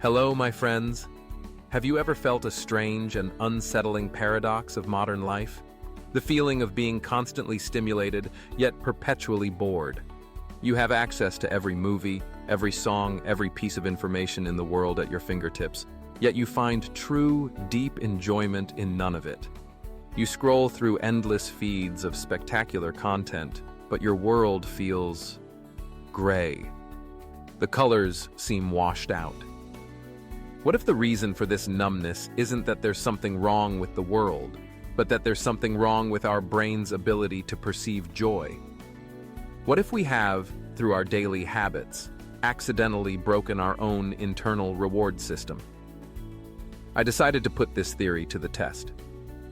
Hello, my friends. Have you ever felt a strange and unsettling paradox of modern life? The feeling of being constantly stimulated, yet perpetually bored. You have access to every movie, every song, every piece of information in the world at your fingertips, yet you find true, deep enjoyment in none of it. You scroll through endless feeds of spectacular content, but your world feels gray. The colors seem washed out. What if the reason for this numbness isn't that there's something wrong with the world, but that there's something wrong with our brain's ability to perceive joy? What if we have, through our daily habits, accidentally broken our own internal reward system? I decided to put this theory to the test.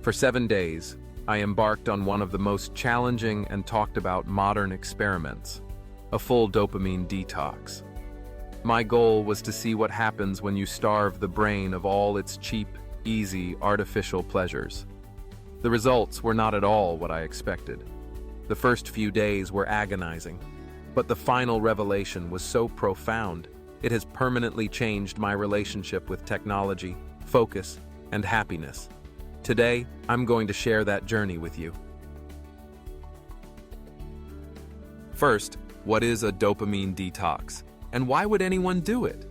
For 7 days, I embarked on one of the most challenging and talked about modern experiments, a full dopamine detox. My goal was to see what happens when you starve the brain of all its cheap, easy, artificial pleasures. The results were not at all what I expected. The first few days were agonizing, but the final revelation was so profound, it has permanently changed my relationship with technology, focus, and happiness. Today, I'm going to share that journey with you. First, what is a dopamine detox? And why would anyone do it?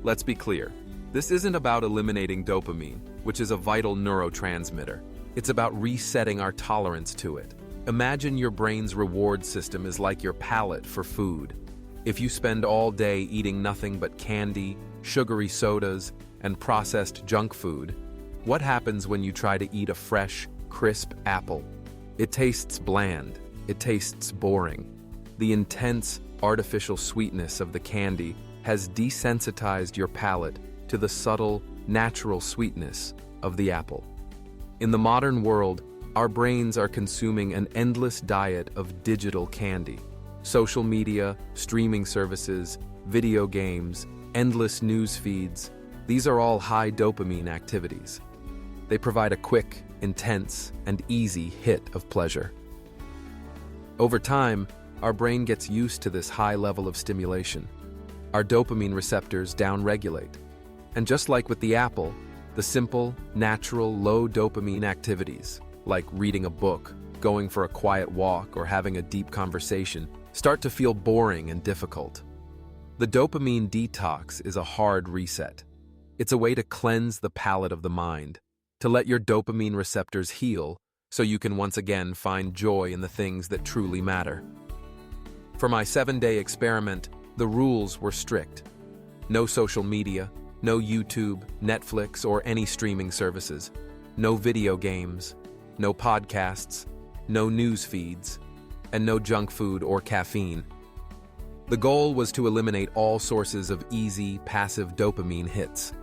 Let's be clear. This isn't about eliminating dopamine, which is a vital neurotransmitter. It's about resetting our tolerance to it. Imagine your brain's reward system is like your palate for food. If you spend all day eating nothing but candy, sugary sodas, and processed junk food, what happens when you try to eat a fresh, crisp apple? It tastes bland. It tastes boring. The intense, artificial sweetness of the candy has desensitized your palate to the subtle, natural sweetness of the apple. In the modern world, our brains are consuming an endless diet of digital candy. Social media, streaming services, video games, endless news feeds, these are all high dopamine activities. They provide a quick, intense, and easy hit of pleasure. Over time, our brain gets used to this high level of stimulation. Our dopamine receptors downregulate. And just like with the apple, the simple, natural, low dopamine activities, like reading a book, going for a quiet walk, or having a deep conversation, start to feel boring and difficult. The dopamine detox is a hard reset. It's a way to cleanse the palate of the mind, to let your dopamine receptors heal so you can once again find joy in the things that truly matter. For my 7-day experiment, the rules were strict. No social media, no YouTube, Netflix, or any streaming services. No video games, no podcasts, no news feeds, and no junk food or caffeine. The goal was to eliminate all sources of easy, passive dopamine hits.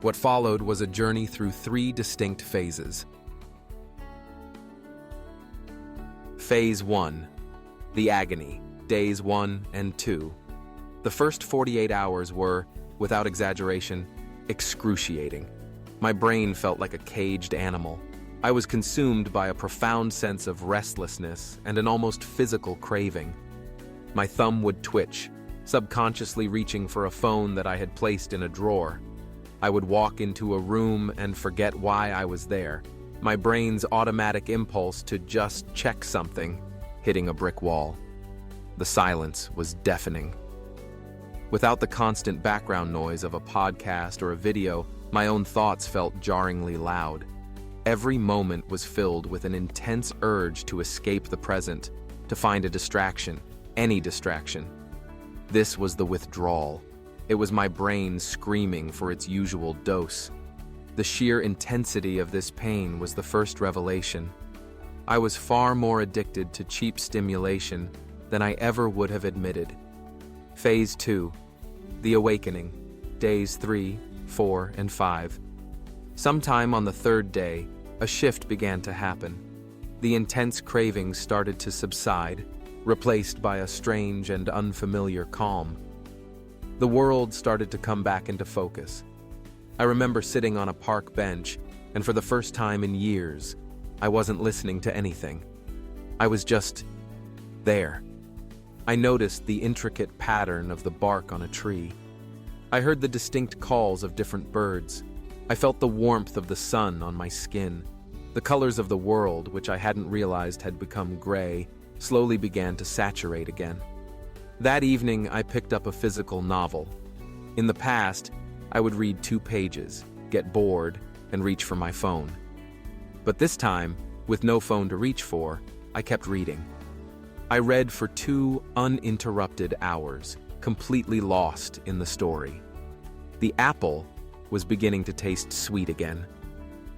What followed was a journey through 3 distinct phases. Phase 1. The agony. Days 1 and 2. The first 48 hours were, without exaggeration, excruciating. My brain felt like a caged animal. I was consumed by a profound sense of restlessness and an almost physical craving. My thumb would twitch, subconsciously reaching for a phone that I had placed in a drawer. I would walk into a room and forget why I was there, my brain's automatic impulse to just check something, hitting a brick wall. The silence was deafening. Without the constant background noise of a podcast or a video, my own thoughts felt jarringly loud. Every moment was filled with an intense urge to escape the present, to find a distraction, any distraction. This was the withdrawal. It was my brain screaming for its usual dose. The sheer intensity of this pain was the first revelation. I was far more addicted to cheap stimulation than I ever would have admitted. Phase 2. The awakening. Days 3, 4, and 5. Sometime on the 3rd day, a shift began to happen. The intense cravings started to subside, replaced by a strange and unfamiliar calm. The world started to come back into focus. I remember sitting on a park bench, and for the first time in years, I wasn't listening to anything. I was just there. I noticed the intricate pattern of the bark on a tree. I heard the distinct calls of different birds. I felt the warmth of the sun on my skin. The colors of the world, which I hadn't realized had become gray, slowly began to saturate again. That evening, I picked up a physical novel. In the past, I would read 2 pages, get bored, and reach for my phone. But this time, with no phone to reach for, I kept reading. I read for 2 uninterrupted hours, completely lost in the story. The apple was beginning to taste sweet again.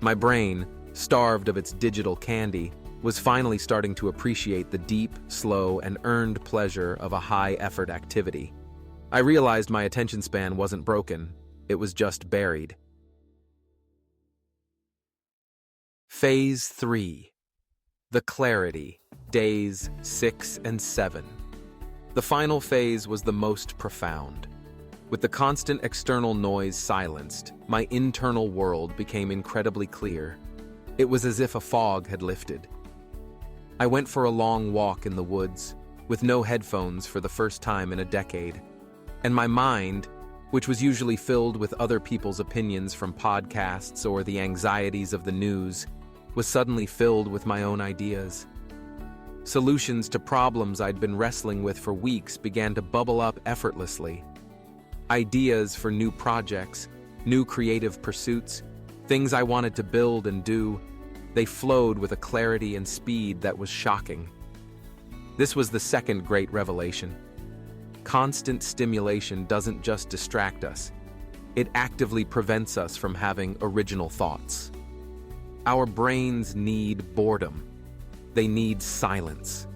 My brain, starved of its digital candy, was finally starting to appreciate the deep, slow, and earned pleasure of a high-effort activity. I realized my attention span wasn't broken, it was just buried. Phase 3. The clarity, days 6 and 7. The final phase was the most profound. With the constant external noise silenced, my internal world became incredibly clear. It was as if a fog had lifted. I went for a long walk in the woods, with no headphones for the first time in a decade, and my mind, which was usually filled with other people's opinions from podcasts or the anxieties of the news, was suddenly filled with my own ideas. Solutions to problems I'd been wrestling with for weeks began to bubble up effortlessly. Ideas for new projects, new creative pursuits, things I wanted to build and do, they flowed with a clarity and speed that was shocking. This was the second great revelation. Constant stimulation doesn't just distract us, it actively prevents us from having original thoughts. Our brains need boredom. They need silence.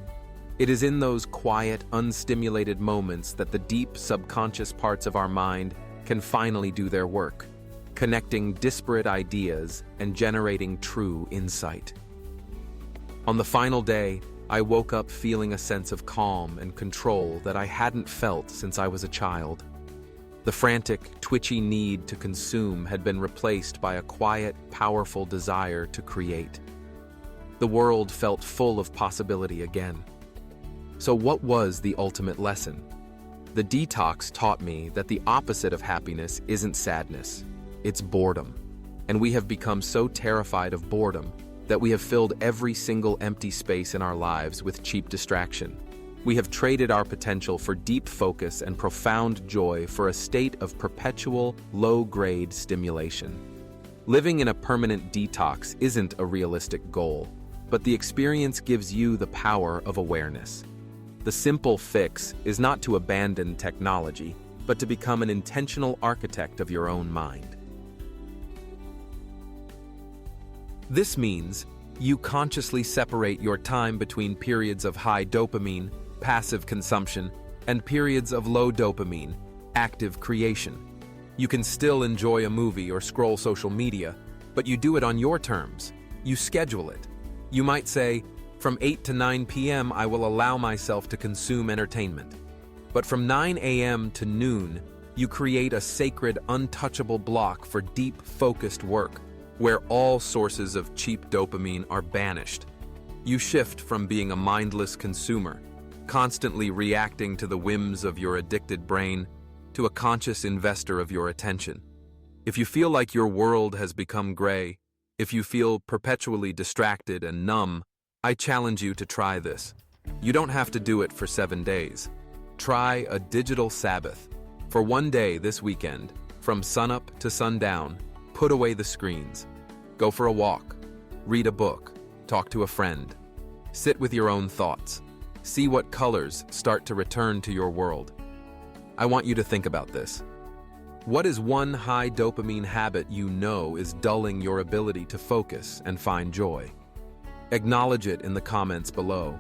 It is in those quiet, unstimulated moments that the deep subconscious parts of our mind can finally do their work, connecting disparate ideas and generating true insight. On the final day, I woke up feeling a sense of calm and control that I hadn't felt since I was a child. The frantic, twitchy need to consume had been replaced by a quiet, powerful desire to create. The world felt full of possibility again. So what was the ultimate lesson? The detox taught me that the opposite of happiness isn't sadness, it's boredom. And we have become so terrified of boredom that we have filled every single empty space in our lives with cheap distraction. We have traded our potential for deep focus and profound joy for a state of perpetual, low-grade stimulation. Living in a permanent detox isn't a realistic goal, but the experience gives you the power of awareness. The simple fix is not to abandon technology, but to become an intentional architect of your own mind. This means you consciously separate your time between periods of high dopamine, passive consumption, and periods of low dopamine, active creation. You can still enjoy a movie or scroll social media, but you do it on your terms. You schedule it. You might say, from 8 to 9 p.m. I will allow myself to consume entertainment. But from 9 a.m. to noon, you create a sacred, untouchable block for deep, focused work, where all sources of cheap dopamine are banished. You shift from being a mindless consumer, constantly reacting to the whims of your addicted brain, to a conscious investor of your attention. If you feel like your world has become gray, if you feel perpetually distracted and numb, I challenge you to try this. You don't have to do it for 7 days. Try a digital Sabbath. For 1 day this weekend, from sunup to sundown, put away the screens. Go for a walk. Read a book. Talk to a friend. Sit with your own thoughts. See what colors start to return to your world. I want you to think about this. What is one high dopamine habit you know is dulling your ability to focus and find joy? Acknowledge it in the comments below.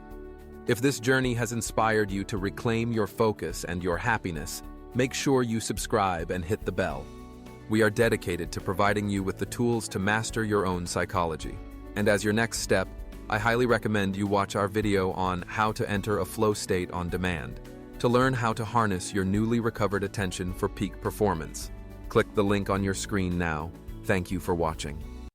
If this journey has inspired you to reclaim your focus and your happiness, make sure you subscribe and hit the bell. We are dedicated to providing you with the tools to master your own psychology. And as your next step, I highly recommend you watch our video on how to enter a flow state on demand to learn how to harness your newly recovered attention for peak performance. Click the link on your screen now. Thank you for watching.